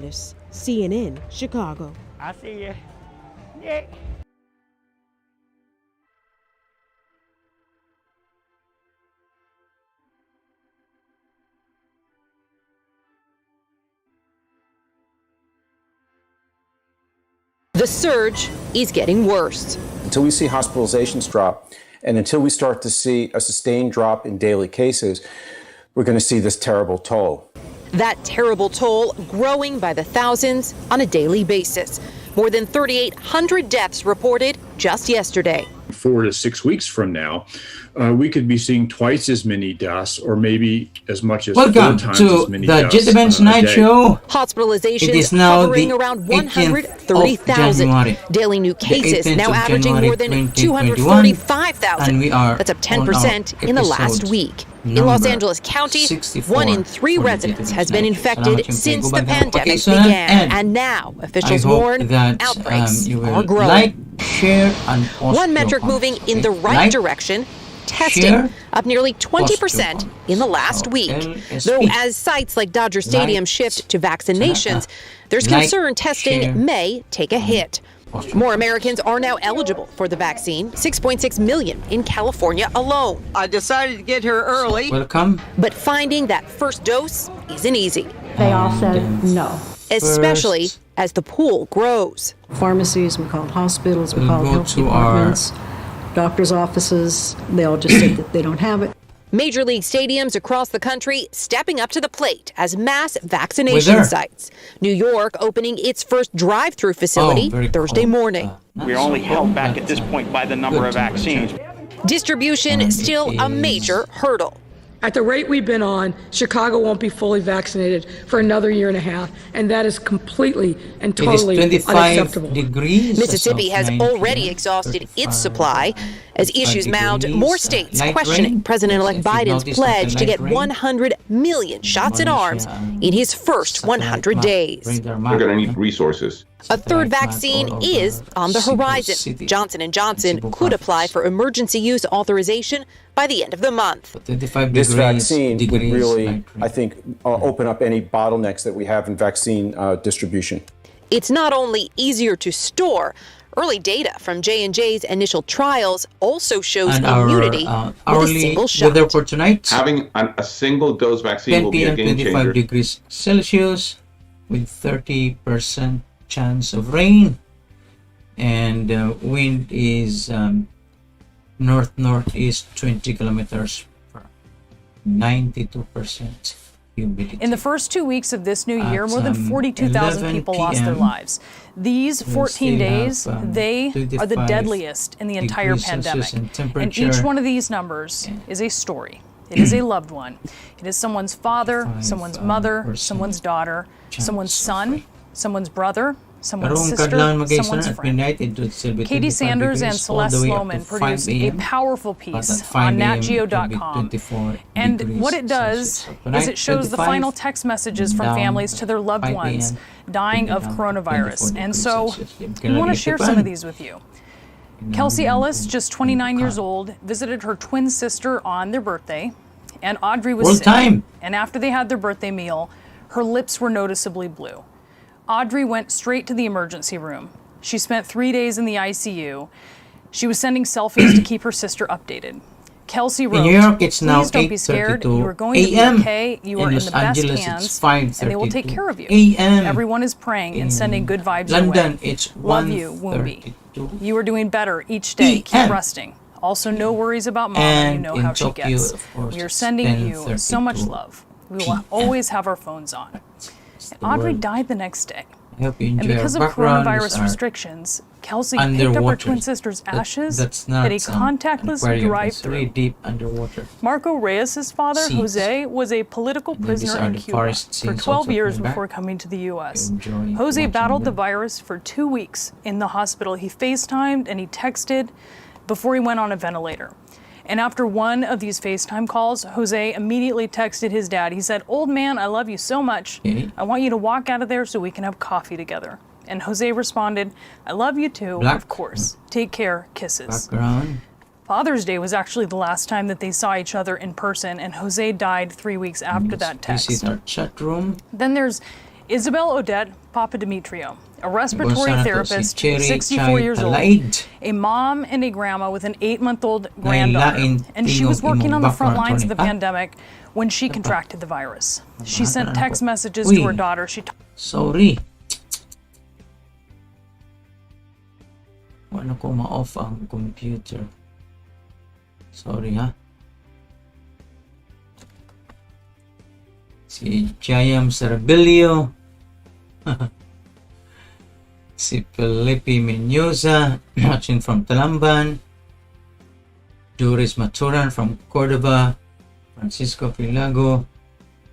Gaddis, CNN, Chicago. I see you. Yeah. The surge is getting worse. Until we see hospitalizations drop, and until we start to see a sustained drop in daily cases, we're going to see this terrible toll. That terrible toll growing by the thousands on a daily basis. More than 3,800 deaths reported just yesterday. 4 to 6 weeks from now, we could be seeing twice as many deaths, or maybe as much as 4 times as many deaths. Welcome to the Benz Nightshow. Hospitalizations hovering around 130,000. Daily new cases now averaging more than 235,000. That's up 10% in the last week. In Los Angeles County, 1 in 3 residents has been infected since the pandemic began. And now, officials warn outbreaks are growing. One metric moving in the right direction, testing, up nearly 20% in the last week. Though as sites like Dodger Stadium shift to vaccinations, there's concern testing may take a hit. More Americans are now eligible for the vaccine, 6.6 million in California alone. I decided to get here early. Welcome. But finding that first dose isn't easy. They all said no. Especially as the pool grows. Pharmacies, we called hospitals, we called health departments, doctors' offices, they all just said that they don't have it. Major league stadiums across the country stepping up to the plate as mass vaccination sites. New York opening its first drive-through facility Thursday morning. We're only held back at this point by the number of vaccines. Distribution still a major hurdle. At the rate we've been on, Chicago won't be fully vaccinated for another year and a half, and that is completely and totally unacceptable. Mississippi has already exhausted its supply. As issues mount, more states questioning President-elect Biden's pledge to get 100 million shots in arms in his first 100 days. We're going to need resources. A third vaccine is on the horizon. Johnson & Johnson could apply for emergency use authorization by the end of the month. This vaccine would really, I think, open up any bottlenecks that we have in vaccine distribution. It's not only easier to store. Early data from J&J's initial trials also shows immunity with a single shot. Weather for tonight. Having a single dose vaccine will be a game changer. 25 degrees Celsius with 30% chance of rain, and wind is north-northeast 20 kilometers per 92% humidity. In the first 2 weeks of this new year, more than 42,000 people lost their lives. These 14 days, they are the deadliest in the entire pandemic. And each one of these numbers is a story. It is a loved one. It is someone's father, someone's mother, someone's daughter, someone's son, someone's brother, someone's sister, someone's friend. Katie Sanders and Celeste Sloman produced a powerful piece on natgeo.com. And what it does is it shows the final text messages from families to their loved ones dying of coronavirus. And so we want to share some of these with you. Kelsey Ellis, just 29 years old, visited her twin sister on their birthday, and Audrey was sick. And after they had their birthday meal, her lips were noticeably blue. Audrey went straight to the emergency room. She spent 3 days in the ICU. She was sending selfies to keep her sister updated. Kelsey wrote, in New York, it's now "Please don't be scared. You are going to be okay. You are in the best hands, and they will take care of you. Everyone is praying and sending good vibes your way. Love you, Woombi. You are doing better each day. Keep resting. Also, no worries about Mom, and you know how she gets. We are sending you so much love. We will always have our phones on." Audrey died the next day. And because of coronavirus restrictions, Kelsey picked up her twin sister's ashes at a contactless drive-thru. Marco Reyes' father, Jose, was a political prisoner in Cuba for 12 years before coming to the U.S. Jose battled the virus for 2 weeks in the hospital. He FaceTimed and he texted before he went on a ventilator. And after one of these FaceTime calls, Jose immediately texted his dad. He said, "Old man, I love you so much. I want you to walk out of there so we can have coffee together." And Jose responded, "I love you too, of course. Take care, kisses." Father's Day was actually the last time that they saw each other in person, and Jose died 3 weeks after that text. This is our chat room. Then there's Isabel Odette Papademetrio, a respiratory therapist, si 64 years old, a mom and a grandma with an 8-month-old granddaughter, and she was working on the front lines of the pandemic when she contracted the virus. She sent text messages to her daughter. Sorry. Wala ko ma-off ang computer. Sorry ha. Si Jayam Serbilio. Si Felipe Mendoza, watching from Talamban. Doris Maturan from Cordova. Francisco Pilago.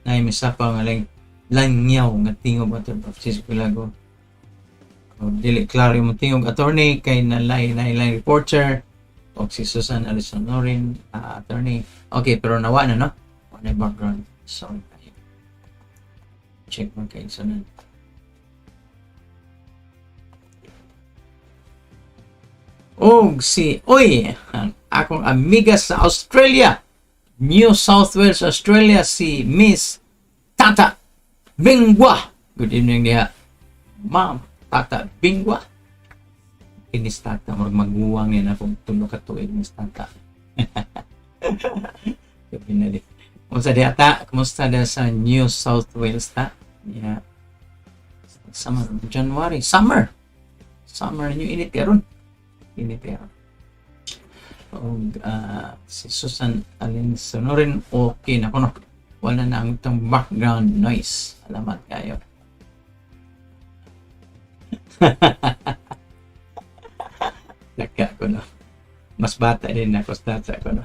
Nay misapa nga langyaw nga tingog ato Francisco Pilago. Dili klaro yung tingog attorney kay nalay reporter. O si Susan Alisonorin, attorney. Okay, pero nawa na, no? Wala background. Sorry. Check mo kayo sunod. Ang akong amiga sa Australia, New South Wales, Australia, si Miss Tata Bingwa. Good evening diha. Ma'am, Tata Bingwa. Miss Tata, magmaguwang yan akong tulog katuig, Miss Tata. Gabi na di. Kumusta diha ta? Kumusta diha sa New South Wales ta? Yeah. Summer, January, summer new init karon. Init karon. Si Susan Alin Sonorin, okay na kuno. Wala na ang itong background noise. Salamat kayo. Laka ko no. Mas bata din ako sa ko no.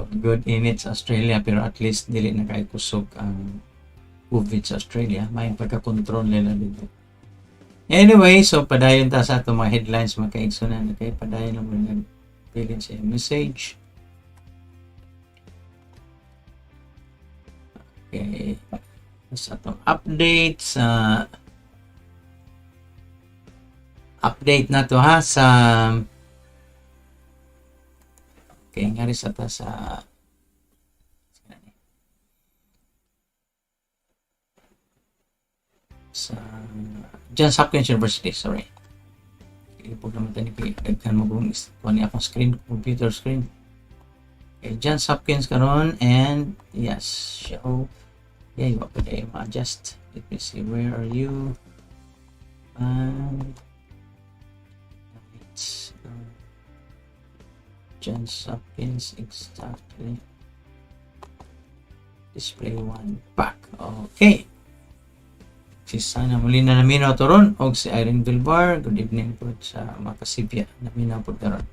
Good init sa Australia, pero at least dili na kay kusog ang COVID sa Australia. May pagka-control nila dito. Anyway, so padayon ta sa itong mga headlines, mga kaigsunan. Okay, padayon lang mo nag-fill sa message. Okay, sa itong update update na to ha sa okay, nga rin sa Johns Hopkins University, sorry. Ilipog naman tayo nagkan mo kung kuha akong screen, computer screen. Okay, Johns Hopkins karon, and yes, show. Yeah, you want to adjust. Let me see, where are you? And it's Johns Hopkins, exactly. Display 1 back. Okay. Si Sana muli na naminaw to ron. O si Irene Bilbar. Good evening po sa mga kasipya. Naminaw po to ron.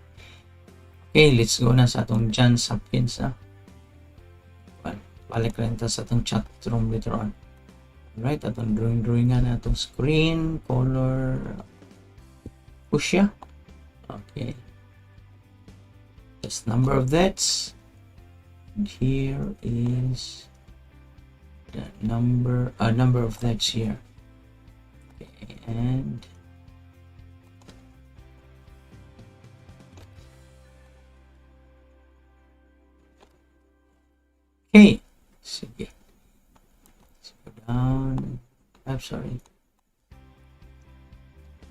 Okay, let's go na sa atong Johns Hopkins. Balik rin ta sa atong chat room later on. Alright, atong drawing nga na atong screen. Color. Fuchsia. Okay. Just number of that's, and here is the number of that's here. Okay, and okay, sige. Let's go down. I'm sorry.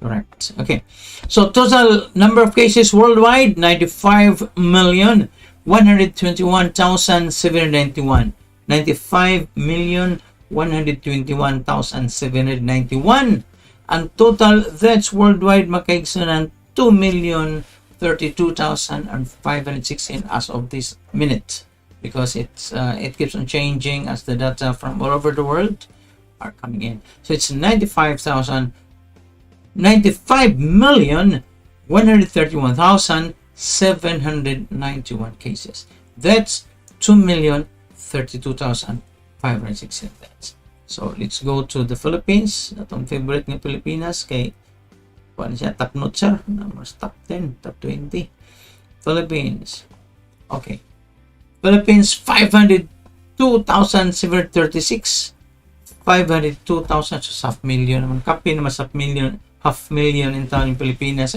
Correct. Okay. So total number of cases worldwide, 95,121,791. 95,121,791. And total deaths worldwide makaigsunan 2,032,516 as of this minute, because it keeps on changing as the data from all over the world are coming in. So it's 95,131,791 cases. That's 2,032,516 deaths. So let's go to the Philippines. Atong favorite ng Pilipinas kay kuan siya top note sir, numbers top 10, top 20. Philippines. Okay. Philippines 502,736. 502,000, so half million naman. Kapi naman half million in town in Pilipinas.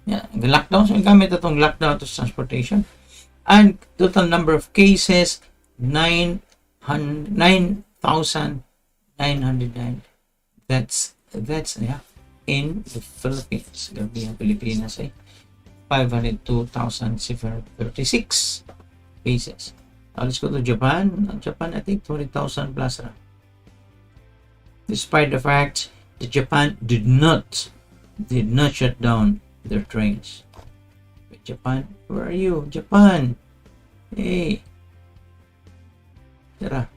Yeah, the lockdown. So, gamit itong lockdown to transportation. And total number of cases, 9,000 909. That's yeah. In the Philippines, Gabi ang Pilipinas ay 502,736 cases. Now let's go to Japan. Japan, I think 20,000 plus. Despite the fact that Japan did not shut down their trains. Wait, Japan, where are you? Japan, hey, tara.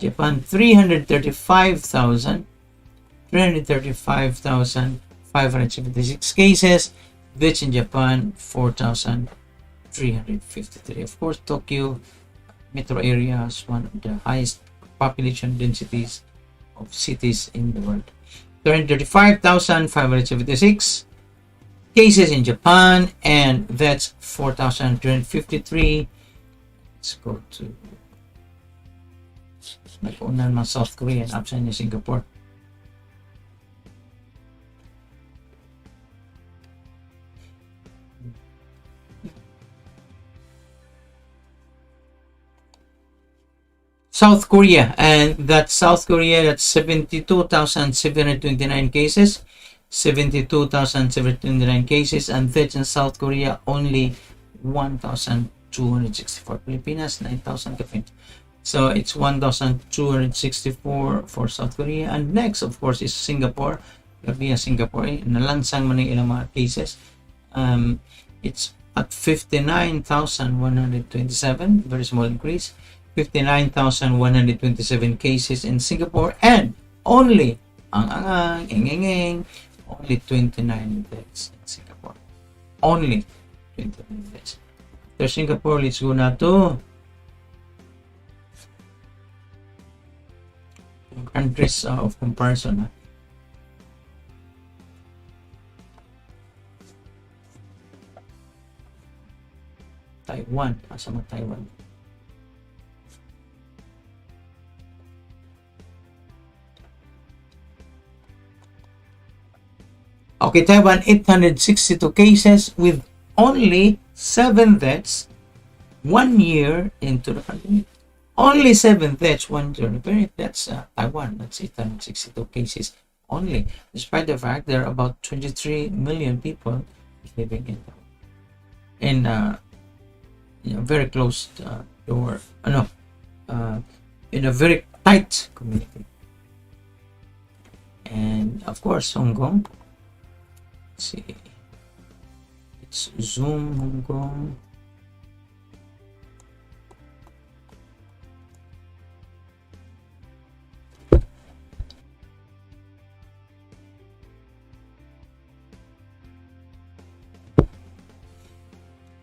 Japan 335,576 cases. Which in Japan 4,353. Of course, Tokyo metro area is one of the highest population densities of cities in the world. 335,576 cases in Japan, and that's 4,353. Let's go to South Korea and absent in Singapore. South Korea, and that's South Korea, that's 72,729 cases. 72,729 cases, and that's in South Korea only 1,264. Pilipinas, 9,000 kapit. So it's 1,264 for South Korea. And next, of course, is Singapore. Gabi Singapore, nalansang man ilang mga cases. It's at 59,127, very small increase. 59,127 cases in Singapore, and only only 29 deaths in Singapore. Only 29 deaths. After Singapore, let's go na to countries of comparison. Taiwan, asa mo Taiwan? Okay, Taiwan, 862 cases with only 7 deaths 1 year into the pandemic. Only 7 deaths 1 year. That's Taiwan. That's 862 cases only, despite the fact there are about 23 million people living in Taiwan. Very close door. In a very tight community. And of course, Hong Kong. Let's see. Let's zoom Hong Kong.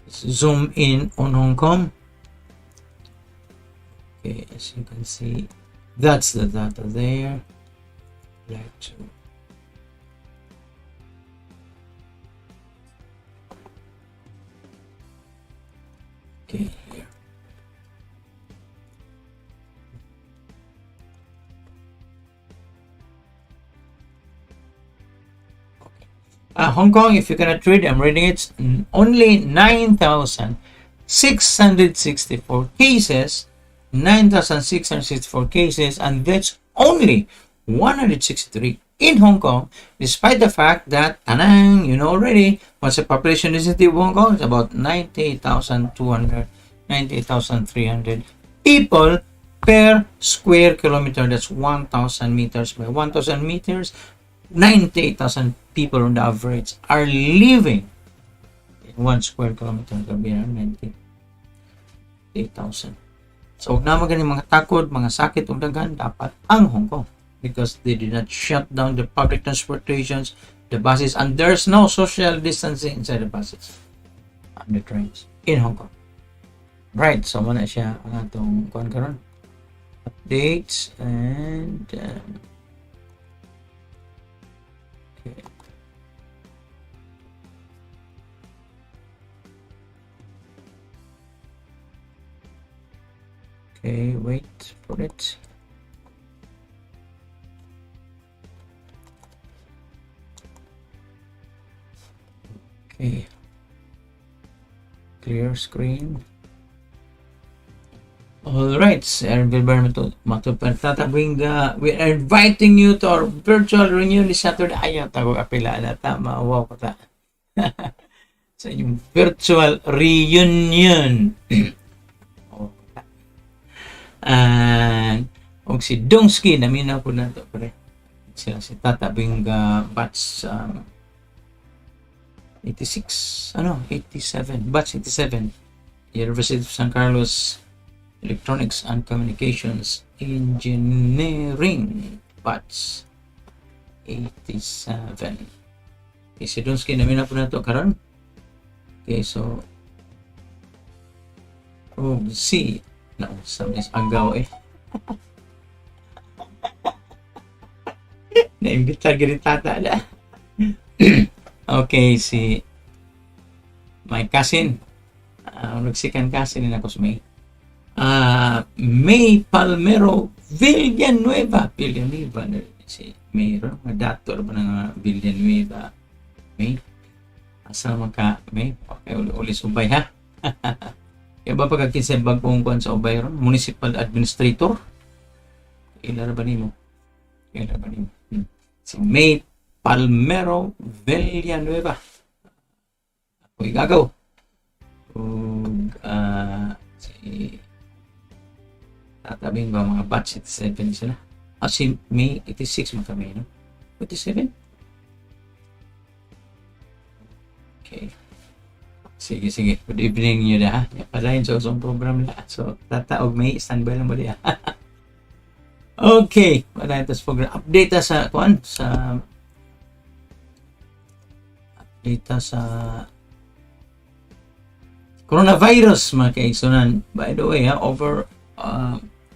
Let's zoom in on Hong Kong. Okay, as you can see, that's the data there. Like to okay, here. Hong Kong, if you cannot read, I'm reading it. Only 9,664 cases. 9,664 cases, and that's only 163 in Hong Kong, despite the fact that, you know already, what's the population density of Hong Kong? It's about 98,200, 98,300 people per square kilometer. That's 1,000 meters by 1,000 meters. 98,000 people on the average are living in 1 square kilometer. 98,000. So, huwag naman ganyan mga takot, mga sakit o dagan, dapat ang Hong Kong. Because they did not shut down the public transportations, the buses, and there's no social distancing inside the buses and the trains in Hong Kong. Right, so muna siya ang atong kuwan karon. Updates and okay. Okay, wait for it. Okay. Clear screen. Alright, Sir Gilbert Tatabuinga, we are inviting you to our virtual reunion this Saturday. Ayaw, tago kapila na tama. Wow ko ta. Sa inyong virtual reunion. And og si Dongski, naminaw po na ito. Sila si Tatabuinga batch 86, 87, batch 87. University of San Carlos Electronics and Communications Engineering batch 87. Okay, si Donsky namin na po na ito karon. Okay, so si sa mis agaw naimbita gini tata na. Okay, si my cousin nagsikan cousin na ko sa May Palmero Villanueva si Mayro dator ba ng Villanueva May asa maka May okay, uli subay ha. Kaya ba pagkakinsa bagong kuan sa ubay ron municipal administrator ilara ba nimo si May Palmero Villanueva ako igagaw si tatabing ba mga batch 87 sila si May 86 mo kami no 87 okay sige good evening nyo na palayin sa usong program na so tataog May standby lang ba diya. Okay palayin tas program update sa kuan sa coronavirus mga kaigsunan. By the way,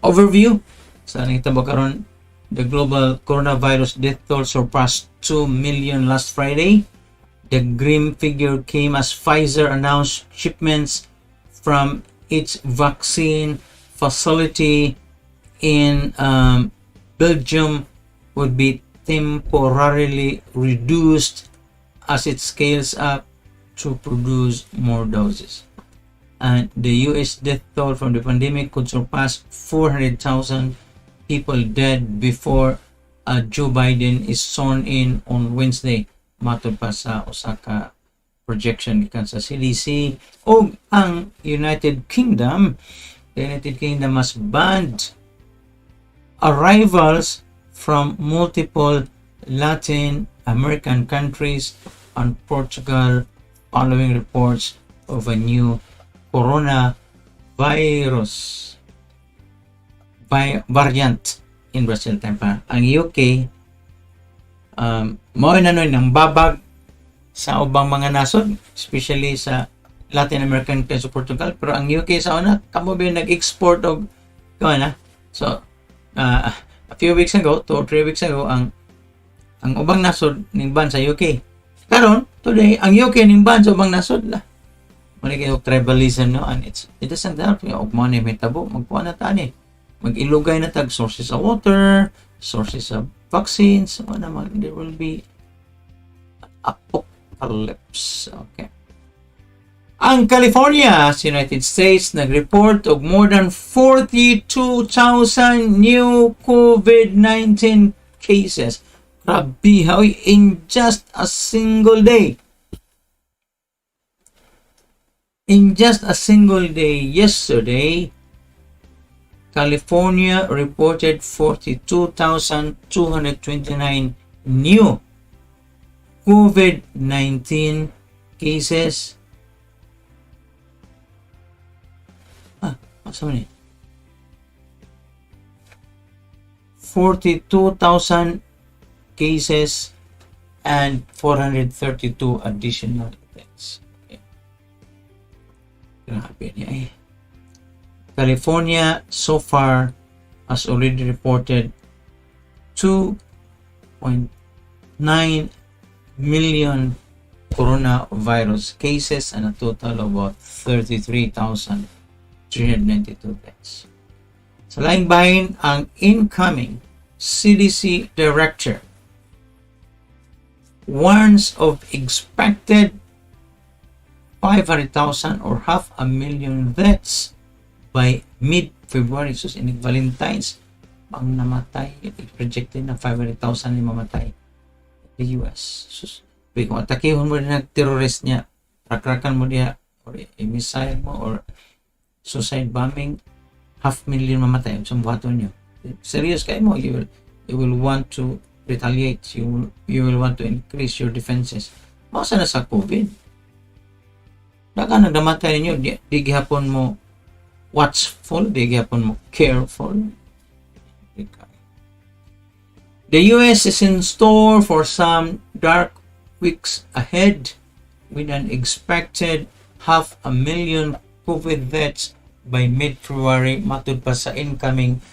overview sa nangitabo karon, the global coronavirus death toll surpassed 2 million last Friday. The grim figure came as Pfizer announced shipments from its vaccine facility in Belgium would be temporarily reduced as it scales up to produce more doses. And the US death toll from the pandemic could surpass 400,000 people dead before Joe Biden is sworn in on Wednesday. Matod pa sa Osaka projection gikan sa CDC. O ang United Kingdom has banned arrivals from multiple Latin American countries and Portugal following reports of a new coronavirus variant in Brazil. Ang UK mao na ng babag sa ubang mga nasod, especially sa Latin American countries sa Portugal, pero ang UK sa una kamo ba nag-export og so a few weeks ago, 2 or 3 weeks ago, ang ubang nasod ning ban sa UK. Karon today ang UK ning ban sa ubang nasod la. Mali kayo tribalism no, and it doesn't help yung money may tabo magkuha na tani mag-ilugay na tag sources of water, sources of vaccines, there will be apocalypse. Okay. Ang California sa United States nag-report of more than 42,000 new COVID-19 cases. Grabe, in just a single day. In just a single day yesterday, California reported 42,229 new COVID-19 cases. What's happening? 42,000 cases and 432 additional deaths. Grabe niya California so far has already reported 2.9 million coronavirus cases and a total of about 33,392 deaths. Sa laing bahin, ang incoming CDC director warns of expected 500,000 or 500,000 deaths by mid-February. February, sus, inig Valentine's, ang namatay, projected na 500,000 yung mamatay in the US. Sus, kung atakihon mo din terrorist niya, rakrakan mo diya, or missile mo, or suicide bombing, 500,000 mamatay sa buhaton nyo. Serious kayo mo, you will want to retaliate, you will want to increase your defenses. Masa na sa COVID? Daga nagdamatay ninyo, di gihapon mo watchful, di gihapon mo careful. The US is in store for some dark weeks ahead with an expected 500,000 COVID deaths by mid-February, matud pa sa incoming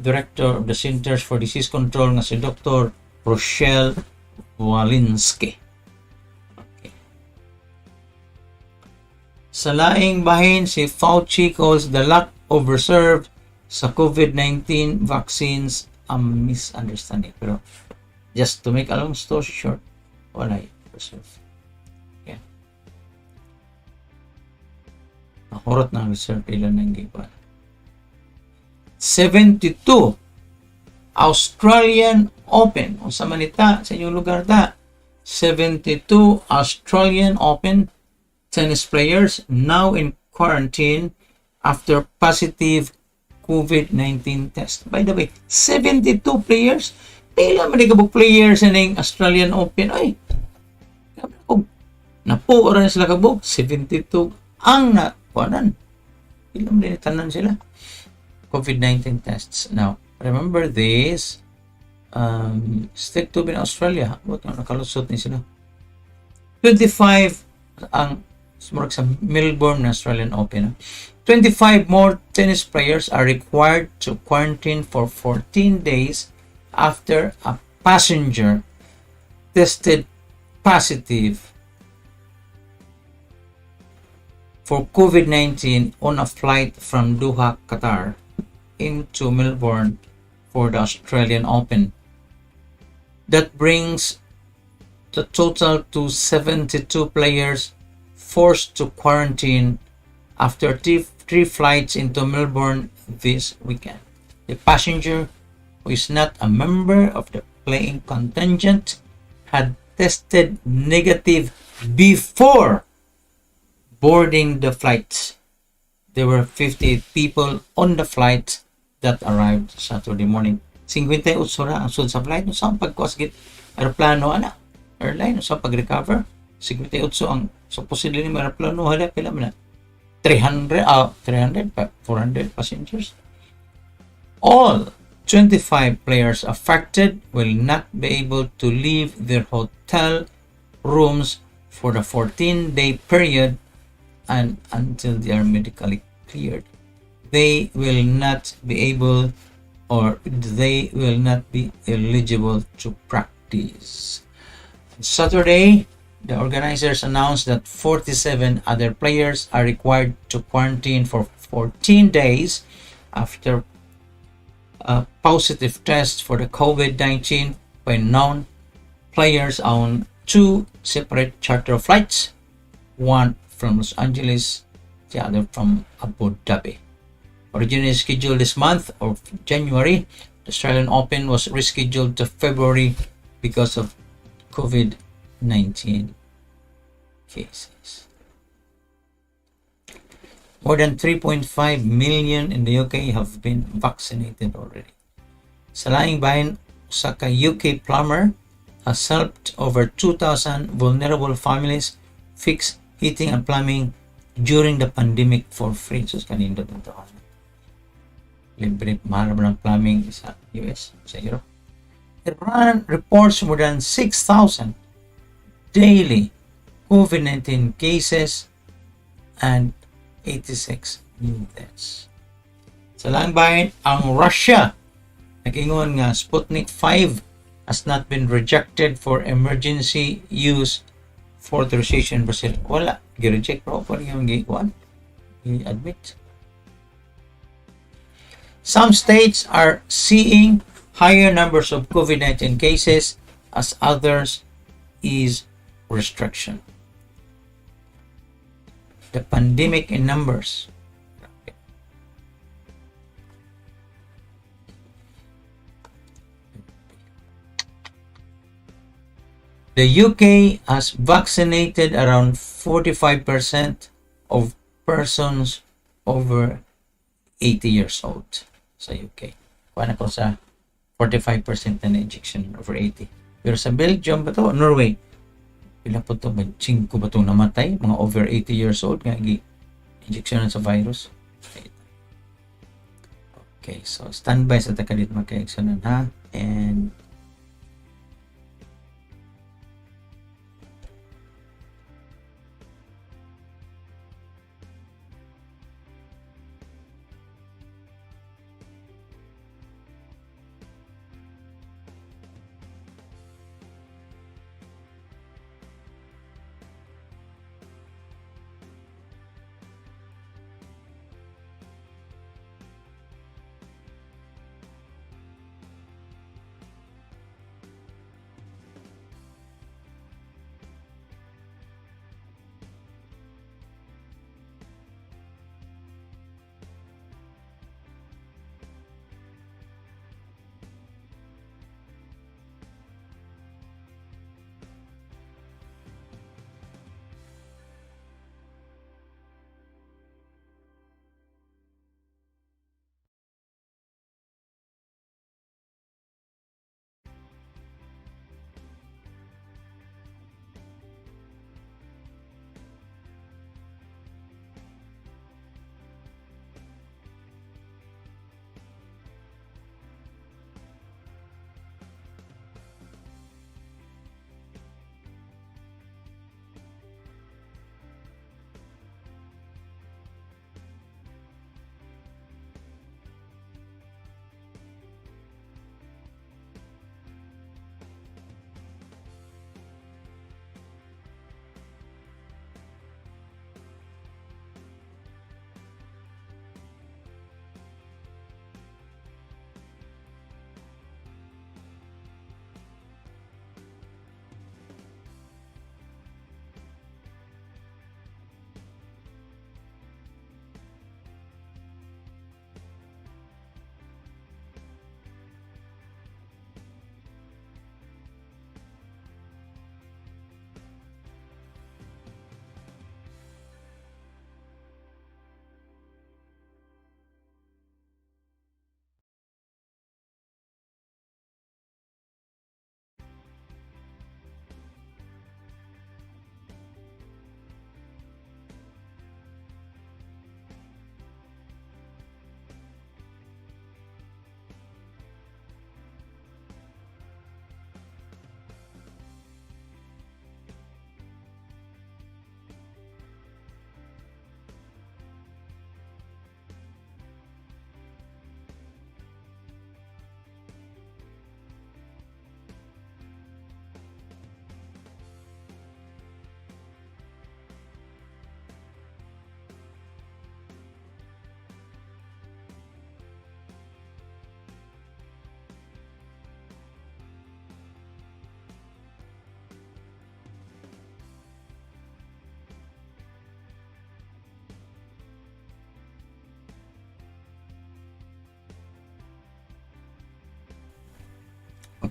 Director of the Centers for Disease Control nga si Dr. Rochelle Walensky. Okay. Sa laing bahin, si Fauci calls the lack of reserve sa COVID-19 vaccines a misunderstanding. Pero just to make a long story short, wala reserve. Yeah. Nahurot na reserve ilan ng gipan. 72 Australian Open. O sa manita sa inyong lugar ta. 72 Australian Open tennis players now in quarantine after positive COVID-19 test. By the way, 72 players. Pila man kabog players sa ning Australian Open. Ay, napo oras sila kabog. 72 ang nakuanan. Pila man tanan sila. COVID-19 tests. Now, remember this, stick to in Australia. What na nakalusot ni sila? 25 ang sumurag sa Melbourne Australian Open. 25 more tennis players are required to quarantine for 14 days after a passenger tested positive for COVID-19 on a flight from Doha, Qatar into Melbourne for the Australian Open. That brings the total to 72 players forced to quarantine after three flights into Melbourne this weekend. The passenger, who is not a member of the playing contingent, had tested negative before boarding the flight. There were 58 people on the flight that arrived Saturday morning. 58 ra ang sud sa flight. Sa pagkuasgit aeroplano ana airline sa pag-recover. 58 ang supposedly ni aeroplano hala pila man 400 passengers. All 25 players affected will not be able to leave their hotel rooms for the 14-day period and until they are medically cleared. They will not be able or they will not be eligible to practice. Saturday, the organizers announced that 47 other players are required to quarantine for 14 days after a positive test for the COVID-19 by known players on 2 separate charter flights, one from Los Angeles, the other from Abu Dhabi. Originally scheduled this month of January, the Australian Open was rescheduled to February because of COVID-19 cases. More than 3.5 million in the UK have been vaccinated already. Sa laing bahin, sa UK plumber has helped over 2,000 vulnerable families fix heating and plumbing during the pandemic for free. So, kanindot ang tawanan. Libre, mahal ng plumbing sa US, sa Europe. Iran reports more than 6,000 daily COVID-19 cases and 86 new deaths. Sa laing bahin, ang Russia nag-ingon nga Sputnik 5 has not been rejected for emergency use for authorization in Brazil. Wala, gi-reject proper yung i-admit. Some states are seeing higher numbers of COVID-19 cases as others ease restriction. The pandemic in numbers. The UK has vaccinated around 45% of persons over 80 years old sa UK. Kuha na ko sa 45% na injection over 80. Pero sa Belgium ba to? Norway? Pila po to? 5 ba itong namatay? Mga over 80 years old nga injection sa virus. Okay, so standby sa takalit magka-exonan ha. And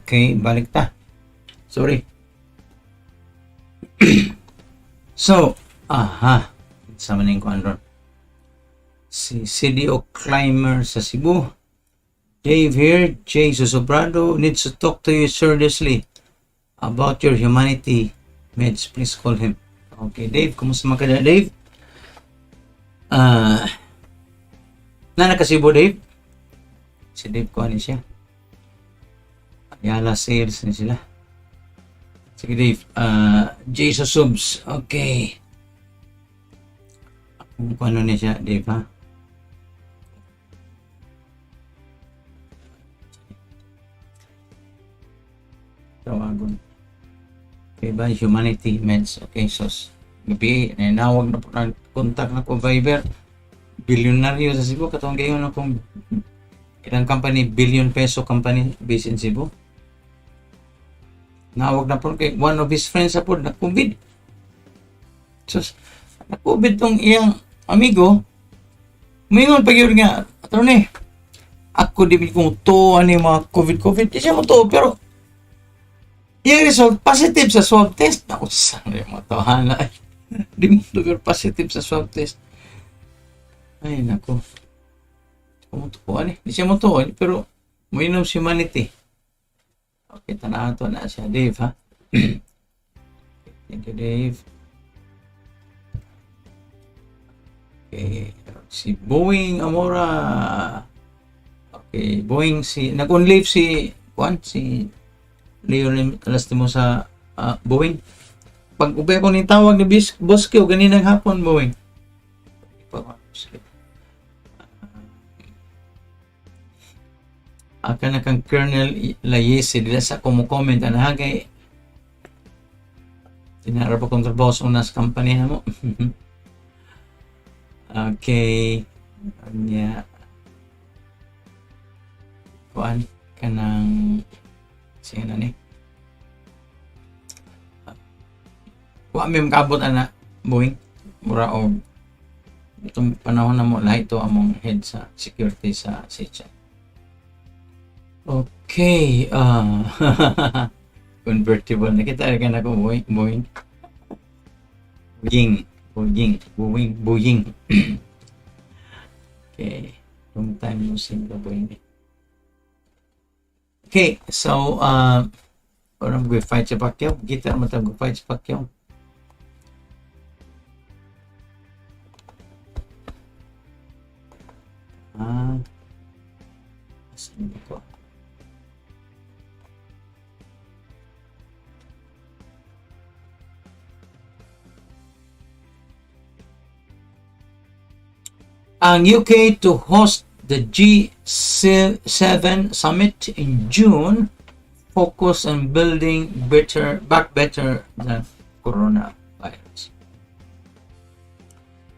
okay, balik ta. Sorry. So, sama na yung kuhan ron. Si CDO Climber sa Cebu. Dave here, Jay Susobrado needs to talk to you seriously about your humanity meds. Please call him. Okay, Dave, kumusta man ka na, Dave? Nana ka Cebu, Dave? Si Dave, kuhanin siya. Ayala sales na sila. Sige, Dave. Jay Subs. Okay. Kung ano niya siya, Dave, ha? Tawagon. Okay ba? Humanity Meds. Okay, so gabi, nawag na po na contact na ko Viber. Bilyonaryo sa Cebu. Katong gayon akong ilang company, billion peso company based in Cebu. Nawag na po kay one of his friends sa po na COVID. So, na COVID tong iyang amigo. Mingon pag yun nga, attorney, ako di kong to, ano yung mga COVID. Di siya mo to, pero Yung result, positive sa swab test. Naku, saan mo ito, hana. Di mo lugar positive sa swab test. Ay, naku. Kumutukuan eh. Di siya mutukuan, pero mainom si Maniti. Okay, tanahan to na siya. Dave, ha? Thank you, Dave. Okay. Si Boeing Amora. Okay, Boeing nag-on-leave si Leon Lastimo sa Boeing. Pag ubay ko ni tawag ni boss ko ganinang hapon Boeing. Aka na kang Colonel Layesi dila sa comment ana kay tinara pa kong trabaho sa unas company mo. Okay. Anya kuan kanang siya na ni wa may makabot ana Boeing mura og itong panahon na mo lahat ito among head sa security sa SECHA. Okay, convertible nakita ka na ko Boeing. Okay, long time no see the Boeing. Okay, so orang gue fight sa Pacquiao, kita naman tayo fight sa Pacquiao. Saan ba ko? Ang UK to host the G7 summit in June, focus on building back better than coronavirus.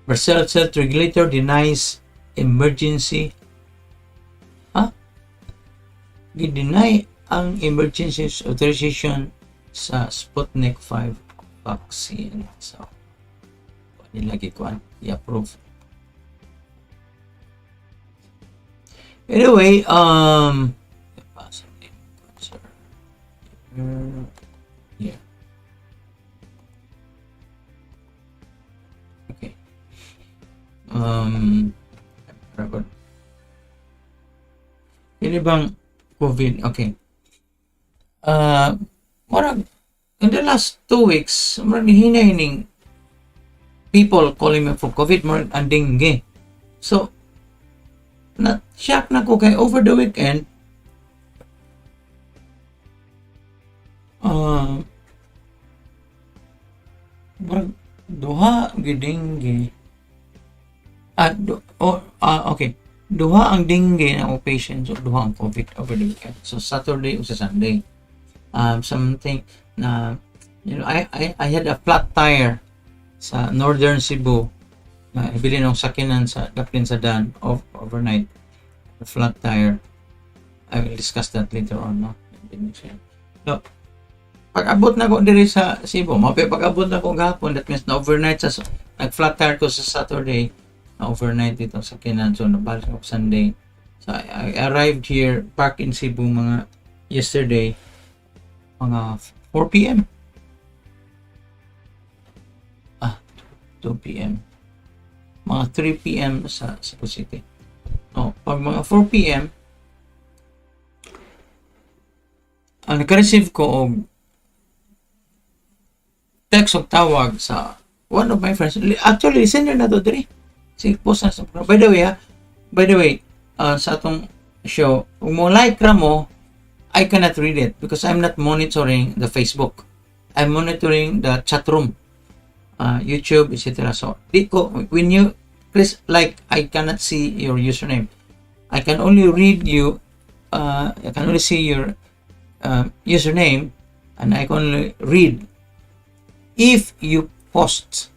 Brazil health regulator denies emergency. Gi-deny ang emergency authorization sa Sputnik 5 vaccine. So, nilagi ko i-approve. Anyway, yeah. Okay. Ini bang COVID, okay. Marag, in the last 2 weeks, marag hinahining people calling me for COVID, marag ang dengue. So, na-shock na ko kay over the weekend duha gidengge okay, duha ang dengue na patients o duha ang COVID over the weekend. So Saturday o sa Sunday, something na I had a flat tire sa Northern Cebu. Ibili ng sakinan sa Daplin sa Dan overnight. A flat tire. I will discuss that later on. No? So, pag-abot na ko diri sa Cebu, pag-abot na ko gahapon, that means na overnight nag-flat tire ko sa Saturday, na overnight dito sa sakinan. So, nabalik ako Sunday. So, I arrived here, back in Cebu mga yesterday, mga 4 p.m. 2 p.m. Mga 3 p.m. sa Cebu City. Pag mga 4 p.m. naka-receive ko og text o tawag sa one of my friends. Actually, senior na to diri. Si post na sa by the way, sa atong show, kung mo like ra mo, I cannot read it because I'm not monitoring the Facebook. I'm monitoring the chat room. YouTube, etc. So, when you please like, I cannot see your username. I can only read you. I can only see your username, and I can only read if you post.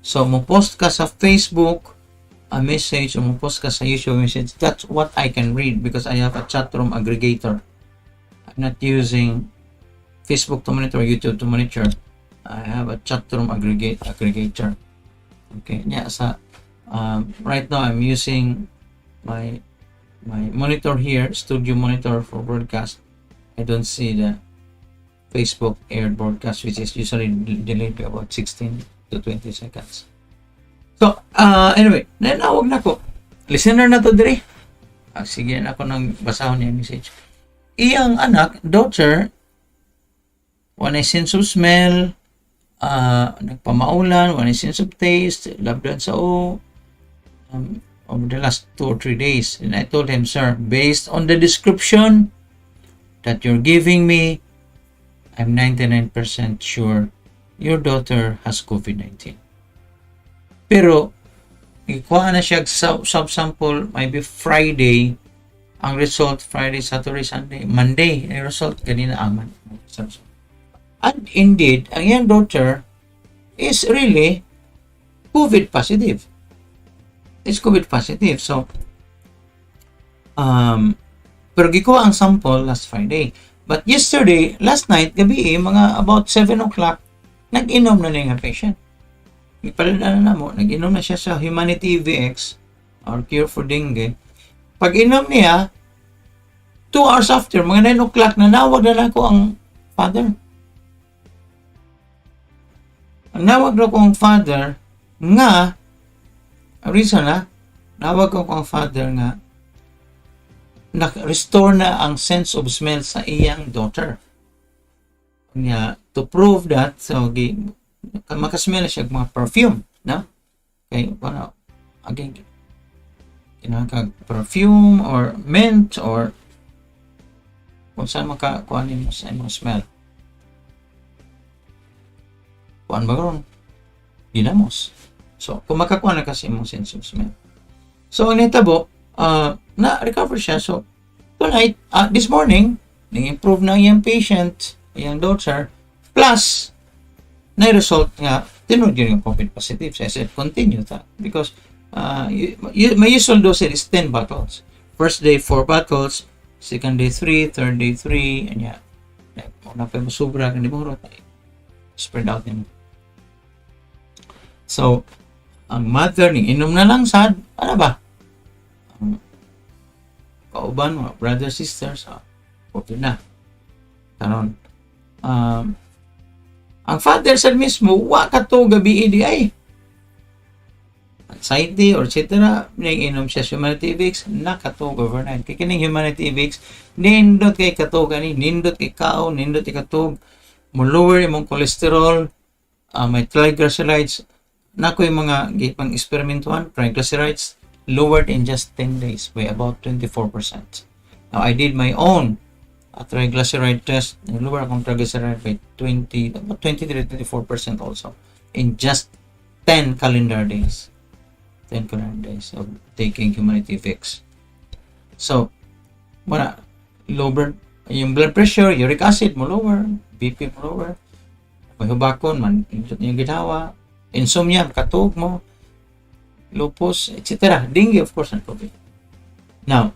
So, mo post ka sa Facebook a message o mo post ka sa YouTube message. That's what I can read because I have a chat room aggregator. I'm not using Facebook to monitor, YouTube to monitor. I have a chat room aggregator. Okay, yeah. So right now I'm using my monitor here, studio monitor for broadcast. I don't see the Facebook aired broadcast, which is usually delayed by about 16 to 20 seconds. So, anyway, nanawag na ko. Listener na to dire. Sige na ako nang basahon niya message. Iyang anak, daughter, wanay sense of smell, nagpamaulan, wanay sense of taste, labdan sa over the last 2 or 3 days. And I told him, sir, based on the description that you're giving me, I'm 99% sure your daughter has COVID-19. Pero, ikuha na siya subsample, maybe Friday, ang result, Friday, Saturday, Sunday, Monday, ang result, ganina aman. And indeed, ang young daughter is really COVID positive. It's COVID positive. So, pero gikuha ang sample last Friday. But yesterday, last night, gabi, mga about 7 o'clock, nag-inom na yung patient. Ipalala na mo, nag-inom na siya sa Humanity VX or Cure for Dengue. Pag inom niya, 2 hours after, mga 9 o'clock, nanawag na lang ko ang father. Ang nawag na ko ang father nga, reason nawag ko ang father nga, na-restore na ang sense of smell sa iyang daughter. Kanya, to prove that, so, makasmell na siya mga perfume, no? Okay, para, again, perfume or mint or kung saan makakuhanin mo sa imong smell. Kuhaan ba ron? Dinamos. So, kung makakuha na kasi imong sense of smell. So, ang netabo, na-recover siya. So, tonight, this morning, nag-improve na yung patient, yung daughter, plus, na-result nga, tinod yun yung COVID positive. So, I said, continue that. Because, my usual dose is 10 bottles. First day, 4 bottles. Second day, 3. Third day, 3. And yeah, una pa yung sobra, hindi mo rot. Spread out din. So, ang mother ni inom na lang sad, ano ba? Kauban, mga brothers, sisters, okay na. Karon, ang father sad mismo, wa ka to gabi di ay. Anxiety or etc. Inom siya Humanity VX, nakatog overnight. Kaya kining Humanity VX, nindot kay katog, nindot kay kao, nindot kay katog, mo lower imong cholesterol, may triglycerides, nako yung mga gipang experimentuhan, triglycerides, lowered in just 10 days by about 24%. Now, I did my own triglyceride test, lower akong triglyceride by 23-24% also in just 10 calendar days. 10 calendar days of taking Humanity VX. So, lower yung blood pressure, uric acid mo lower, BP mo lower, may hubakon man, yung ginawa, insomnia, katog mo, lupus, etc. Dengue, of course, and COVID. Now,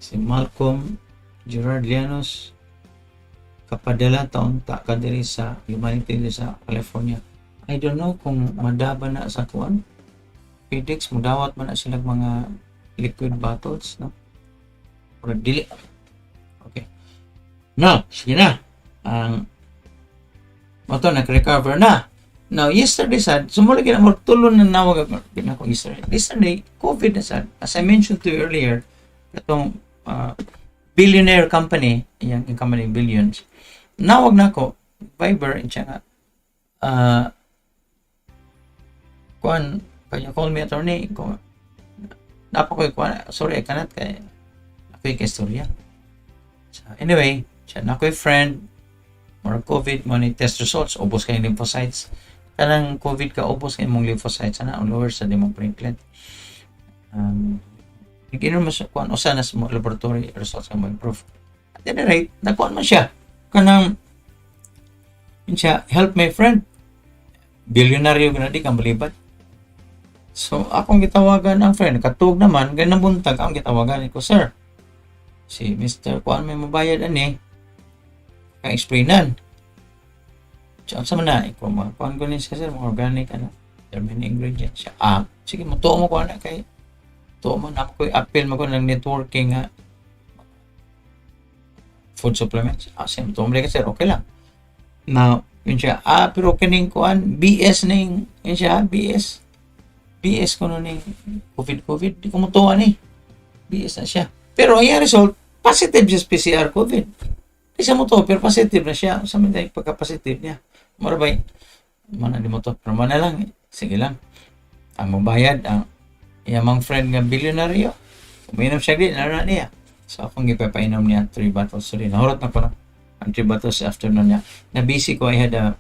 si Malcolm Gerard Llanos, kapadala taon ta kadiri sa Humanity sa California. I don't know kung madaba na sa kuan. FedEx, mudawat man na silang mga liquid bottles, no? Or dili. Okay. Now, sige na. Ang moto nag-recover na. Now, yesterday sad, sumuli ka na mo tulon na nawag ako yesterday. Yesterday, COVID na sad. As I mentioned to you earlier, itong billionaire company, yung company billions, nawag na ako, Viber, and siya nga, kuan, kaya call me attorney, napakoy kuan, sorry, I cannot, kaya, ako'y kaistorya. So, anyway, siya na ako'y friend, more COVID, money test results, ubos kayong lymphocytes, kanang COVID ka, ubos kayong mong lymphocytes, sana, on lower sa dimong platelet. Nag-inom mo siya, kuan, o sana sa mga laboratory results ka mo improve. At any rate, nakuan mo siya, kanang, yun siya, help my friend, bilyonaryo na di kang balibat. So, akong gitawagan ang friend, katug naman, ganang buntag, ang gitawagan ko, sir, si Mr. Kuan may mabayad ani, kang explainan. So, sa mana, ikaw mga kuan ko ni siya, sir, mga organic, German ingredients siya. Sige, matuwa mo ko na kay, tuwa mo na ako, appeal mo ko ng networking, food supplements. Symptom ka sir, okay lang. Now, yun siya, pero kining kuan, BS ning, yun siya, BS ko nun ning COVID, di ko mutuwa ni. BS na siya. Pero ang result, positive siya PCR COVID. Di siya mutuwa, pero positive na siya. Sa mga pagka-positive niya. Marabay, mana di mo to, pero mana lang, sige lang. Ang mabayad, ang iyamang friend nga bilyonaryo, uminom siya din, na niya. So, akong ipapainom niya 3 bottles. Sorry, nahurot na ko na. Ang 3 bottles sa afternoon niya. Na-busy ko, I had a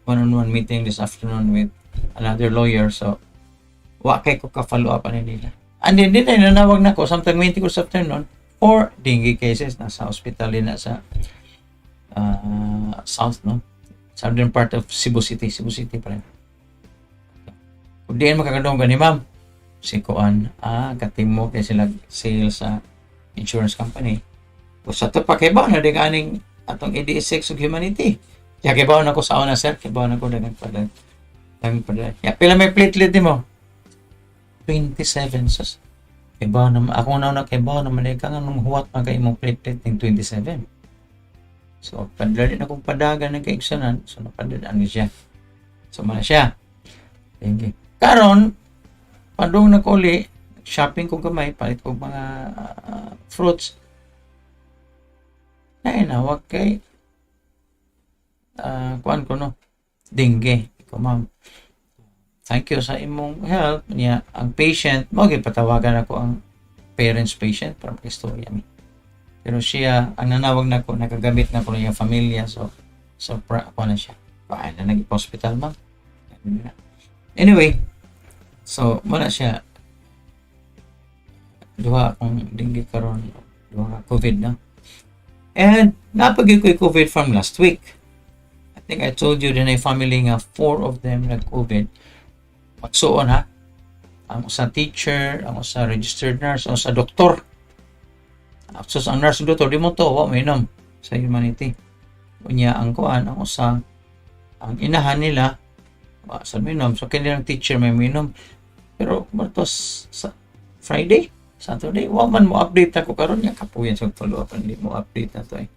one-on-one meeting this afternoon with another lawyer. So, wakay ko ka-follow up nila. And then, nanawag na ko, sometime 20 ko sa afternoon, 4 dengue cases. Nasa hospital din na sa south, no? Southern part of Cebu City pa rin. Kung diyan makakadong ni ma'am, si Kuan, katimo kaya sila sales sa insurance company. O sa ito pa, kaibaw na din kaning atong EDS6 of humanity. Kaya kaibaw na ko sa una, sir. Kaibaw na ko dagang padag. Ya, pila may platelet mo? 27. Sus. Kaibaw na, ako na kaibaw na malika nga nung huwat pa kayo mong platelet ng 27. So, padala din akong padagan ng kaigsunan. So, napadadaan siya. So, mana siya. Thank you. Karon, padong na ko uli, shopping ko gamay, palit ko mga fruits. Nawag kay kuan ko no, dengue. Ikaw ma'am, thank you sa imong help niya. Ang patient, patawagan ako ang parents patient para mag-istorya mi. Pero siya, ang nanawag na ko, nakagamit na ko na yung familia. So ako na siya. Paano na nag-hospital ma'am? Anyway, so muna siya. Duha akong dengue karon, duha COVID na. And napagay ko COVID from last week. I think I told you din ay family nga 4 of them nag-COVID. Magsuon ha. Ang sa teacher, ang sa registered nurse, ang sa doktor. So ang nurse doktor, di mo to, mainom sa humanity. Unya ang kuan, ang usa, ang inahan nila, sa minom. So kanilang teacher may minom. Pero matos sa Friday, Saturday, man mo update ako karon nga kapuyan sa follow up, hindi mo update na to eh.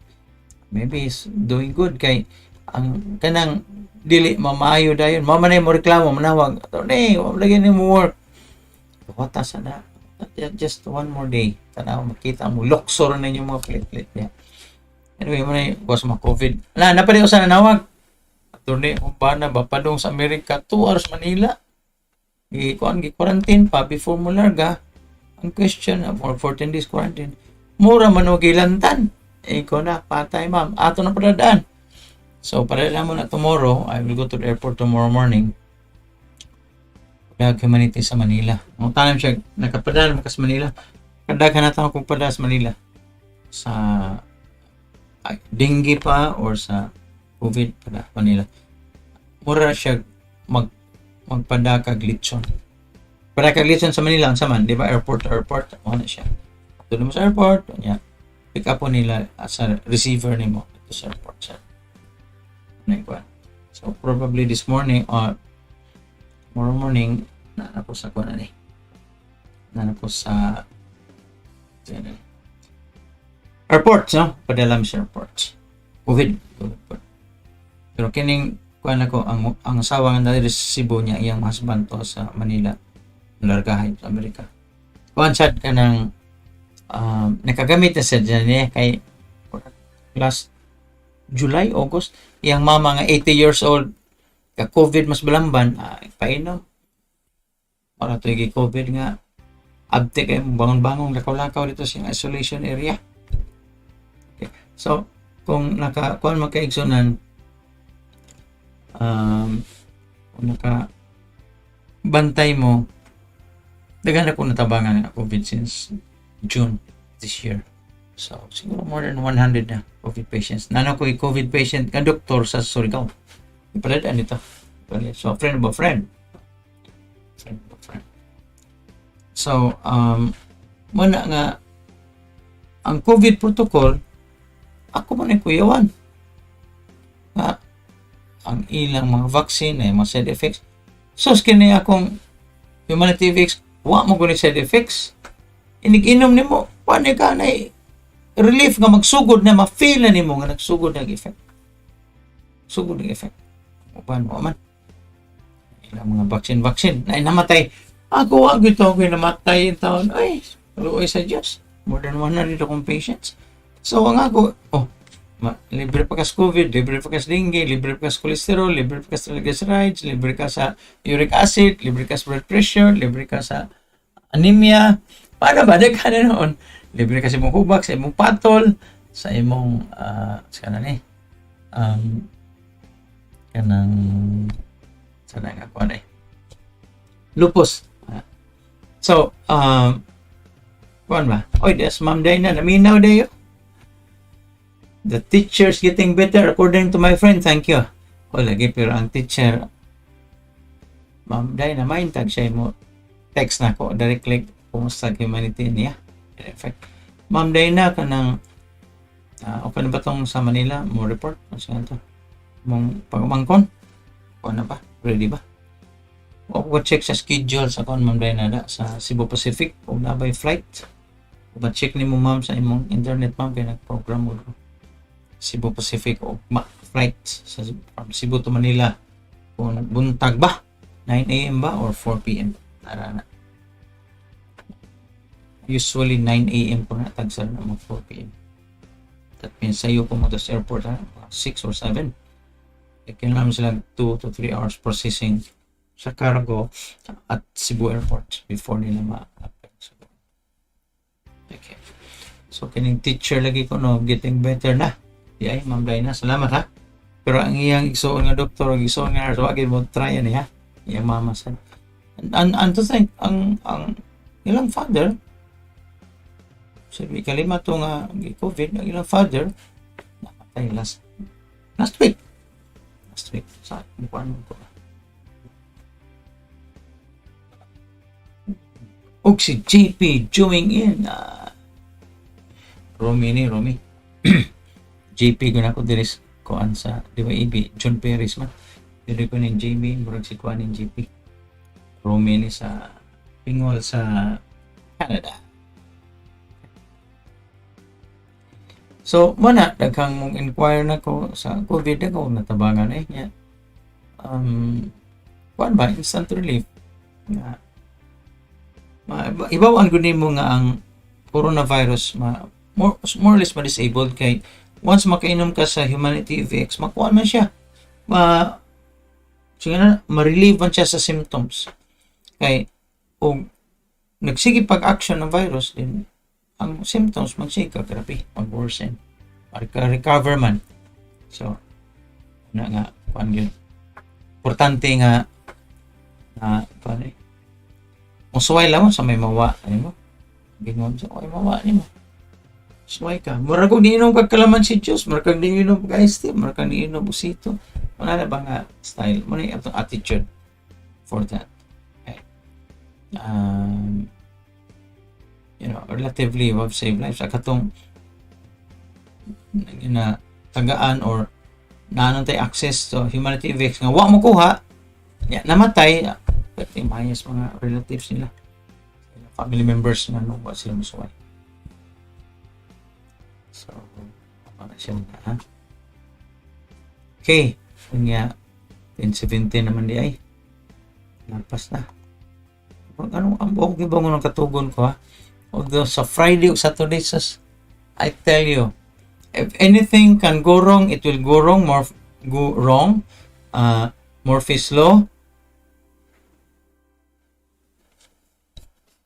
Maybe he's doing good kay ang kanang dili mamayo dayon. Mama na mo reklamo manawag. Attorney, wala lagi ni mo work. Wata sana. Just one more day. Tanaw makita mo luxor na yung mga platelet niya. Anyway, mo na was ma COVID. Na pa rin sa nanawag. Attorney, umpana ba padong sa Amerika 2 hours Manila. Quarantine pa before mo larga. Ang question for 14 days quarantine. Mura man o gilantan. Ikaw na, patay ma'am. Ato na padadaan. So, padadaan mo na tomorrow. I will go to the airport tomorrow morning. Pagdag humanity sa Manila. Ang tanong siya, nakapadaan mo ka sa Manila. Kadaghan na tayo kung padaan sa Manila. Sa dengue pa or sa COVID pa Manila. Mura siya magpadakag litson. Padakag litson sa Manila, ang saman, di ba? Airport to airport. Ano siya? Tuloy mo sa airport. Niya. Pick up po nila sa receiver ni mo. Ito sa airport siya. So, probably this morning or tomorrow morning, na po sa kuwan na na po sa airport, no? Padala mo sa airport. COVID. Pero kining kuwan ako, ang asawa nga na Cebu niya, iyang husband to sa Manila, largahay sa Amerika. Kuwan siya ka ng nakagamit na siya dyan niya kay last July, August, iyang mama nga 80 years old, ka-COVID mas balamban, painom. Para ito yung COVID nga, abte kayo, bangon-bangon, lakaw-lakaw dito sa isolation area. Okay. So, kung kuwan magkaigsunan, kung bantay mo, dagan ako natabangan na COVID since June this year. So, siguro more than 100 na COVID patients. Nano ko yung COVID patient ka doktor sa Surigao. Ipaladaan dito. So, friend of a friend. So, muna nga, ang COVID protocol, ako man ay kuyawan. Ang ilang mga vaccine, ay mga side effects. So, skinny akong humanity effects, wa mo gulit side effects. Inig-inom ni mo, paano ka na relief nga magsugod na ma-feel na nimo nga nagsugod ng effect. Sugod ng effect. Uban mo man. Ilang mga vaccine na namatay. Ako ito ako namatay yung taon. Ay, luoy sa Diyos. More than 100 akong patients. So ang ako, libre pa ka sa COVID, libre pa ka sa dengue, libre pa ka sa cholesterol, libre pa ka sa triglycerides, libre ka sa uric acid, libre ka sa blood pressure, libre ka sa anemia. Paano ba? Daghan na noon. Libre ka sa imong hubak, sa imong patol, sa imong, sana nga ko lupus. So, kuan ba? Oy, das Ma'am Dina, naminaw dayo. The teacher's getting better according to my friend. Thank you. O, lagi, pero ang teacher, Ma'am Dina, maintag siya mo. Text na ko, directly, kumusta humanity niya. In fact, Ma'am Dina, kanang, okay na ba itong sa Manila? Mo report? Kasi ito. Mong pagmangkon? Kuan na ba? Ready ba? O check sa schedule sa kon Ma'am Dina sa Cebu Pacific. O nabay flight. O check ni mo ma'am sa imong internet ma'am kaya nag-program mo. Cebu Pacific o flight from Cebu to Manila. Kung buntag ba? 9 a.m. ba or 4 p.m.? Narana. Usually 9 a.m. po na tagsal na mga 4 p.m. That means sa'yo pumunta sa airport 6 or 7. Kailangan silang 2 to 3 hours processing sa cargo at Cebu Airport before nila ma-apply. Okay. So, kining teacher lagi ko no, getting better na. Di ay, Ma'am Dina, salamat ha. Pero ang iyang igsoon nga doktor, igsoon nga nurse, wagin mo try yan ha. Iyang mama said. And to think, ang ilang father, sabi kalima to nga COVID, ang ilang father, namatay last week. Sa mukhaan mo ko. Og si JP joining in. Romy. JP ko na ko diris koan sa DYAB. John Perez man. Dili ko ng JB. Murag si kuan ng JP. Romy ni sa Pingol sa Canada. So, mana, daghang mong inquire na ko sa COVID na ko natabangan niya. Kuan ba? Instant relief. Ibawaan ko mo nga ang coronavirus more or less ma-disabled kay once makainom ka sa Humanity VX, makuha man siya. Ma-relieve man siya sa symptoms. Kay o nagsige pag-action ng virus din ang symptoms magsige grabe, mag-worsen. Recover man. So, na nga kuan yun. Importante nga kuan musuway lang mo sa may mawa. Ano mo? Gingon sa may mawa ni mo. Suway ka. Mura kung niinom kagkalaman si Diyos. Mura kang niinom kag-ice. Mura kang niinom busito. Wala na ba nga style? Muna yung attitude for that. Okay. Relatively you have saved lives. Sa katong na tagaan or naanong tayo access to Humanity VX nga wa mo kuha namatay pati mayas mga relatives nila family members na no ba sila musuway. So para siya na okay kanya 10-17 naman di ay lampas na ano ang buong gibangon ng katugon ko ha although sa Friday o Saturday I tell you if anything can go wrong it will go wrong Murphy's Law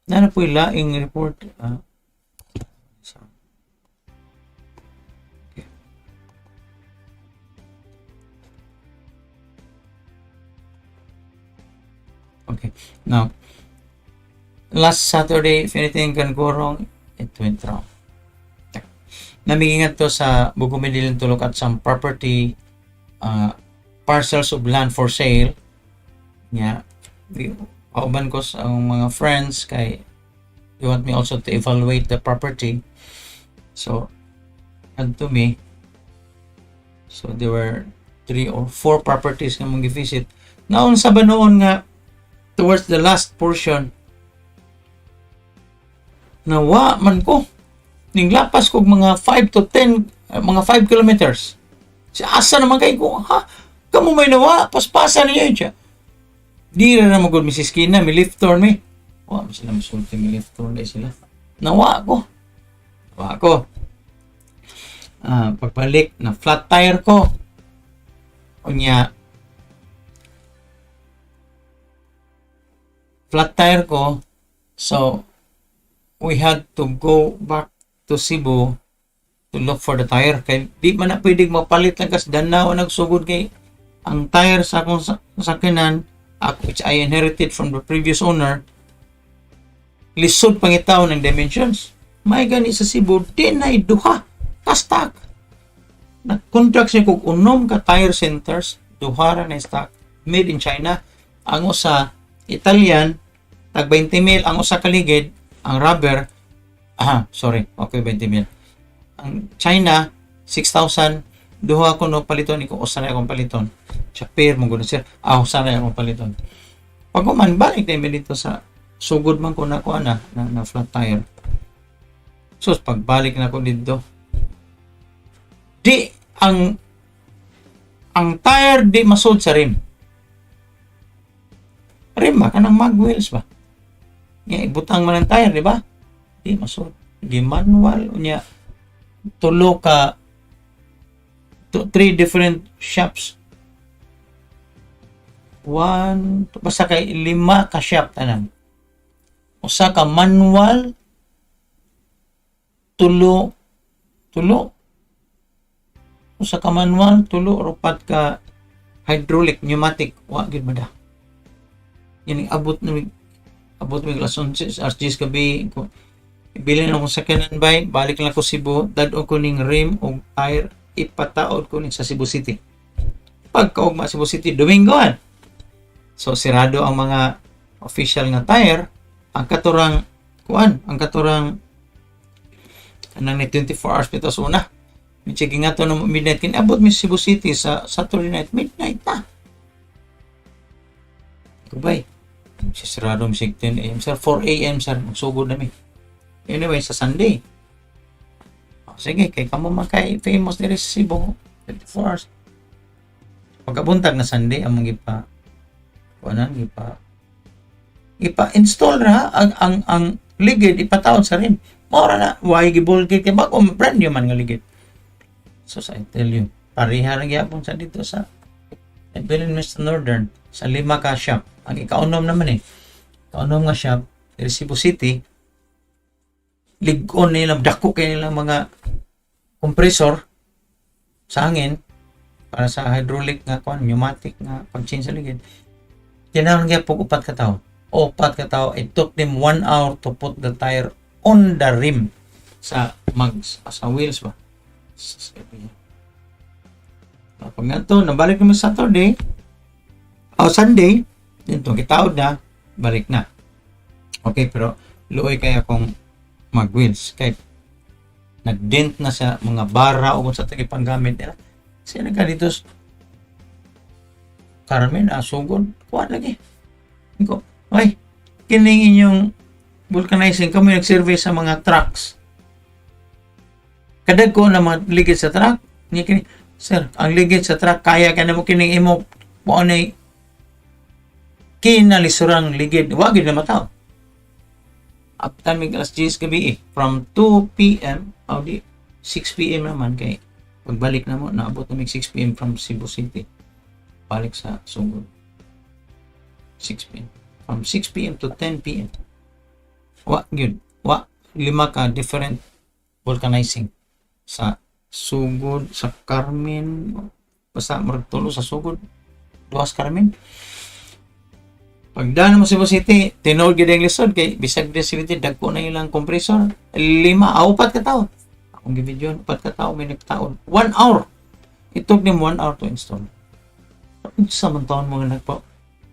na po yung laing report. Okay. Now, last Saturday, if anything can go wrong, it went wrong. Namigingat to sa Bugumidilin to look at some property, parcels of land for sale. Yeah. Kauban ko sa mga friends kay they want me also to evaluate the property. So, and to me, so there were 3 or 4 properties na mong i-visit. Naon sa ba noon nga towards the last portion nawa man ko ning lapas ko mga 5 to 10 mga 5 kilometers. Si asa naman kay ko, ha? Kamu may nawa, paspasan niyo siya. Di na magod Mrs. Kina, may liftor mi. Wa mo sila masulti may liftor dai sila. Nawa ko. Pagbalik na flat tire ko. Unya flat tire ko. So we had to go back to Cebu to look for the tire. Kay di man na pwedeng mapalit lang kasi danaw nagsugod kay ang tire sa akong sakyanan, which I inherited from the previous owner, lisod pangitaw ng dimensions. May gani sa Cebu, di na duha ka-stock. Nag-contract siya kung unom ka tire centers, duha na stock, made in China. Ang usa Italian, tag 20 mil, ang usa kaligid, ang rubber, 20 mil. Ang China, 6,000, duha ko no paliton, iko usa na akong paliton. Chapir, mong gano'n sir, usa na akong paliton. Pag man, balik na dito sa sugod man ko na na flat tire. So, pagbalik na ko dito, di, ang tire di masod sa rim. Rim ba? Kanang mag wheels ba? Ibutang man ang tire, di ba? Di masod. Di manual. Unya, 3 different shops. Basta kay 5 ka shop tanan. Usa ka manual, tulo. Usa ka manual, tulo, rupat ka hydraulic, pneumatic, wa gid ba da. Yan abot mi lason RGs gabi ko. Ibili na akong sakyanan bay, balik lang ko Cebu, dadon ko ning rim o tire, ipataod ko ning sa Cebu City. Pagkaugma Cebu City, Domingoan. So sirado ang mga official nga tire, ang katurang kanang 24 hours pito sa una. May checking nga to no midnight kin abot mi Cebu City sa Saturday night midnight ta. Kubay. Sisirado mi 10 AM sir, 4 AM sir, magsugod na mi. Anyway, sa Sunday. Sige, kay kamo man kay famous diri sa Cebu 24 hours. Pagkabuntag na Sunday among ipa-install ra ang ligid ipataod sa rim. Mora na why gibulkit kay bako brand new man nga ligid. So I tell you, pareha ra gyapon sa dito sa Bilin Mr. Northern sa 5 ka shop. Ang ikaunom naman kaunom nga shop sa Cebu City. Ligon nila, dako kay nila mga compressor sa hangin para sa hydraulic nga pneumatic nga pag-change sa ligid. Tinawag niya po 4 ka tao. 4 ka tao. It took them 1 hour to put the tire on the rim sa wheels ba. Pag nga to, nabalik naman Saturday Sunday, dito kitaod na, balik na. Okay, pero luoy kaya kung mag-wheels kay nag-dent na sa mga bara o kung sa panggamit nila. Kasi nagka dito Carmen, sugod, kuha lagi. Ko, ay, kining inyong vulcanizing kami nag-survey sa mga trucks. Kadag ko na ligid sa truck, niya kini, sir, ang ligid sa truck, kaya ka na mo kining imo, buwan ay kinalisurang ligid, wagid na mataw. Up time alas 10 gabi from 2 p.m. o di 6 p.m. naman kay pagbalik na mo, naabot na 6 p.m. from Cebu City. Balik sa sugod. 6 p.m. From 6 p.m. to 10 p.m. Wa 5 ka different vulcanizing sa sugod, sa Carmen, basta magtulo sa sugod, duwas Carmen. Pagdaan mo Cebu City, tinod gid ang lisod kay bisag facility dagko na ilang compressor, 4 ka tao. Akong gi-video 4 ka tao may nagtaon. 1 hour. It took them 1 hour to install. Sa man taon mga nagpa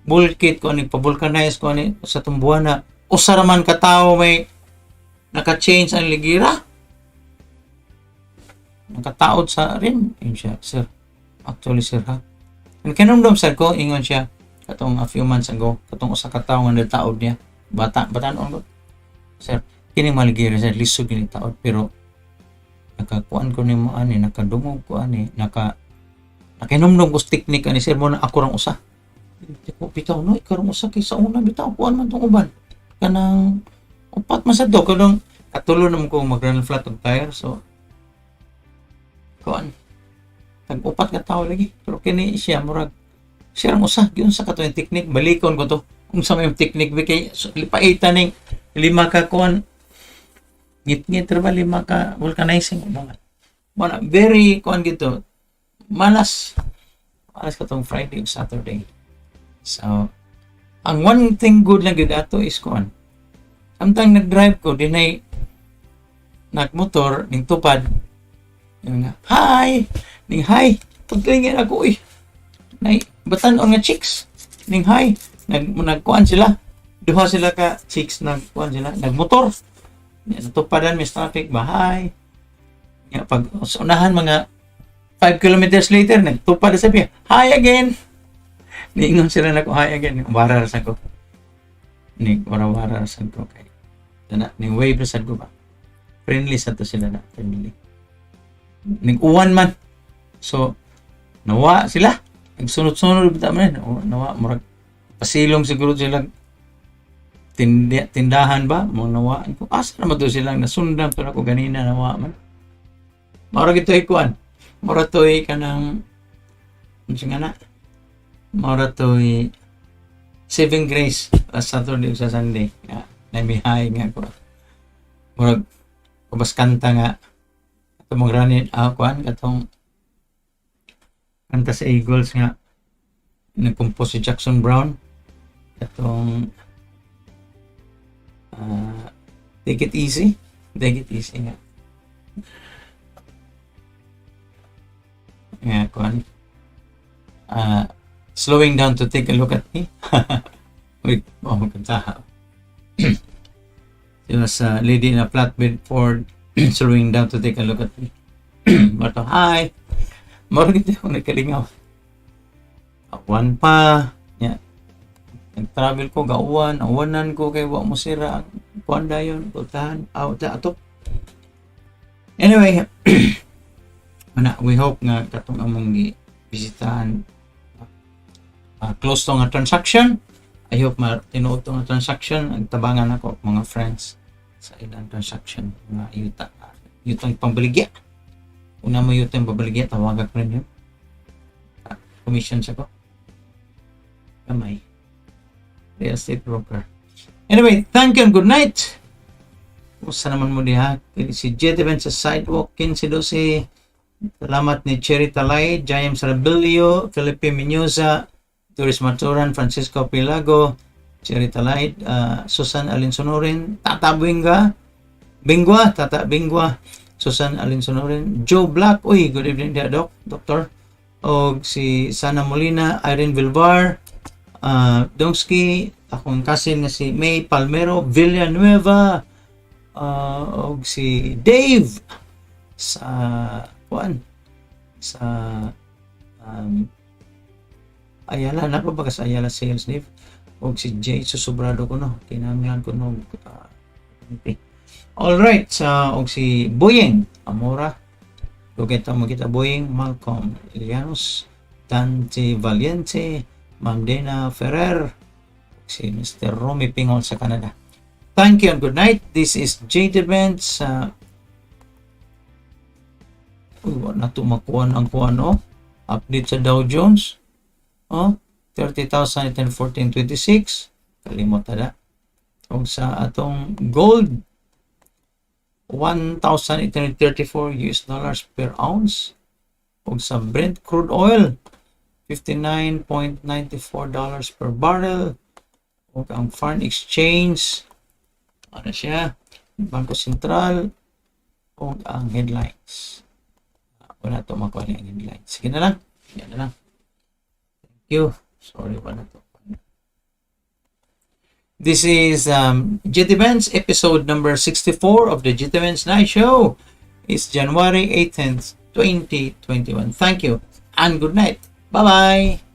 bulkit ko ani pa-vulcanize ko ani sa tumbuhan na usa ra man ka tao may naka-change ang ligira. Nakataod sa rim. Yun siya, sir. Actually, sir, ha? And kinumdum, sir ko, ingon siya, katong a few months ago, katong usa ka tawo nga nagtaod niya. Bata noon ko. Sir, kini maligira, sir, lisod kini taod. Pero, nakakuan ko ni mo ani, nakadungog ko ani, nakinomdom ko technique ani sir mo na ako rang usa. Tipo bitaw no, ikaw rang usa kay sa una bitaw kuan man tong uban. Kanang upat man sa do kanang katulo naman ko mag-run flat og tire so kuan. Tag-upat ka tao lagi. Pero kini siya murag siya rang usa gyud sa katuig technique balikon ko to. Kung sa may technique kay so, lipaitan ning 5 ka kuan ngit-ngit ra ba 5 ka vulcanizing mga. Mana very kuan gito. Malas ka tong Friday ug Saturday. So ang one thing good lang gyud ato is kuan. Samtang nag-drive ko dinay nagmotor ning tupad nga hi ning hi pagtingin ako nay batan-on nga chicks ning hi nagkuan sila duha sila ka chicks nagkuan sila nagmotor natupadan may traffic ba hi nga pag unahan mga 5 kilometers later nagtupad sa sabi hi again niingon sila nako hi again warar sa ko ni warar sa ko kay ning wave sa ko ba friendly sa to sila na friendly ning uwan man so nawa sila nagsunod-sunod bitaw man nawa murag pasilong siguro sila tindahan ba mo nawaan ko asa naman to silang nasundan pero ako ganina nawa man mura gito ikuan mura to kanang nga na mura to saving grace sa Saturday sa Sunday na mihay nga ko murag kubas kanta nga ito mong ranin kuan katong kanta sa Eagles nga nagcompose si Jackson Brown katong take it easy nga kuan slowing down to take a look at me wait kanta sila sa lady in a flatbed Ford slowing down to take a look at me Marto, hi marunong ito ako nagkalingaw awan pa nag-travel ko awanan ko kay wa mo sira ang kuan dayon pultahan ato anyway we hope nga katong among bisitahan close to nga transaction. I hope tinuod to nga transaction agtabangan ako mga friends sa ilang transaction mga yutang pambaligya una mo yutang pambaligya tawagan ko rin yun commission sa ko kamay real estate broker. Anyway, thank you and good night. Kumusta naman mo diha? Si Jedevent sa sidewalk, 15-12. Salamat ni Cherry Talay, James Rabelio, Felipe Mendoza, Doris Maturan, Francisco Pilago, Cherry Talay, Susan Alinsonorin, Tata Bingwa, Susan Alinsonorin, Joe Black, uy, good evening dia, Doctor. O si Sana Molina, Irene Vilvar, Dongski, akong kasin nga si May Palmero Villanueva, og si Dave sa Ayala na ba sa Ayala Sales Dave, og si Jay Susobrado ko no kinamihan ko no all right og si Boyeng Amora lugay ta magita Boyeng Malcolm Ilianos Dante Valiente Ma'am Dena Ferrer, si Mr. Romy Pingol sa Canada. Thank you and good night. This is Jade Events. Na tumakuan ang kuano. Update sa Dow Jones. 30,814.26. Kalimot na. O sa atong gold, $1,834 per ounce. O sa Brent crude oil, $59.94 per barrel. O ang foreign exchange, ano siya, Bangko Sentral, o ang headlines. Wala ito makuha niya ang headlines. Sige na lang. Yan na lang. Thank you. Sorry pa na ito. This is Jet Events, episode number 64 of the Jet Events Nightshow. It's January 18th, 2021. Thank you and good night. Bye-bye.